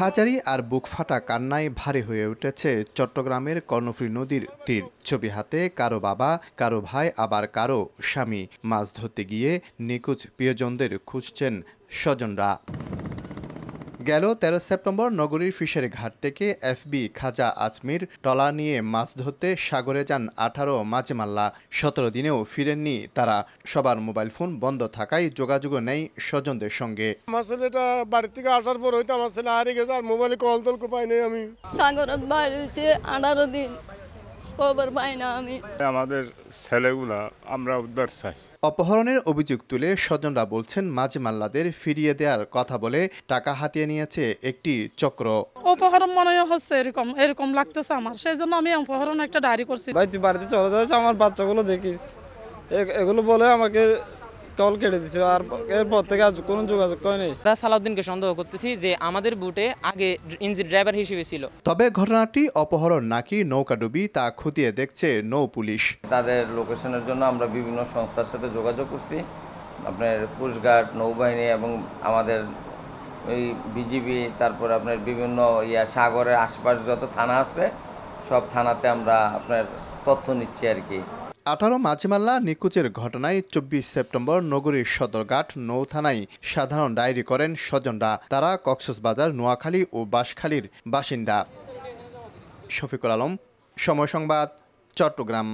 হাজারি আর বুক ফাটা কান্নায় ভারী হয়ে উঠেছে চট্টগ্রামের কর্ণফুলী নদীর তীর। ছবি হাতে কারো বাবা, কারো ভাই, আবার কারো স্বামী। মাছ ধরতে গিয়ে নিখোঁজ প্রিয়জনদের খুঁজছেন স্বজনরা। গেল 13 সেপ্টেম্বর নগরীর ফিশারি ঘাট থেকে এফবি খাজা আজমির ট্রলার নিয়ে মাছ ধরতে সাগরে যান 18 মাঝিমাল্লা। 17 দিনেও ফিরেননি তারা। সবার মোবাইল ফোন বন্ধ থাকায় যোগাযোগও নেই স্বজনদের সঙ্গে। আমার ছেলেটা বাড়ি থেকে আসার পর হয়তো আমার ছেলে হারিয়ে গেছে, আর মোবাইলে কল টল পাই নাই আমি। সাগরের বাইরে 18 দিন খবর পাই না আমি। আমাদের ছেলেগুলা আমরা উদ্ধার চাই। অপহরণের অভিযোগ তুলে স্বজনরা বলছেন মাঝিমাল্লাদের ফিরিয়ে দেওয়ার কথা বলে টাকা হাতিয়ে নিয়েছে একটি চক্র। অপহরণ মনে হচ্ছে এরকম লাগতেছে আমার, সেই জন্য আমি অপহরণ একটা ডায়েরি করছি। ভাই তুই বাড়িতে চলে যাচ্ছে, আমার বাচ্চাগুলো দেখিস, এগুলো বলে আমাকে কল কেটে দিছে। আর এরপর থেকে আজ কোনো যোগাযোগ করেনি। আমরা সালাউদ্দিনকে সন্দেহ করতেছি যে আমাদের বুটে আগে ইঞ্জিন ড্রাইভার হিসেবে ছিল। তবে ঘটনাটি অপহরণ নাকি নৌকাডুবি তা খতিয়ে দেখছে নৌ পুলিশ। তাদের লোকেশনের জন্য আমরা বিভিন্ন সংস্থার সাথে যোগাযোগ করছি, আপনার কোস্টগার্ড, নৌবাহিনী এবং আমাদের ওই বিজিবি, তারপর আপনার বিভিন্ন সাগরের আশপাশ যত থানা আছে সব থানাতে আমরা আপনার তথ্য নিচ্ছি আর কি। 18 মাঝিমাল্লা নিখোঁজের ঘটনায় 24 সেপ্টেম্বর নগরীর সদরঘাট নৌ থানায় সাধারণ ডায়েরি করেন স্বজনরা। তারা কক্সবাজার, নোয়াখালী ও বাঁশখালীর বাসিন্দা। শফিকুল আলম, সময় সংবাদ, চট্টগ্রাম।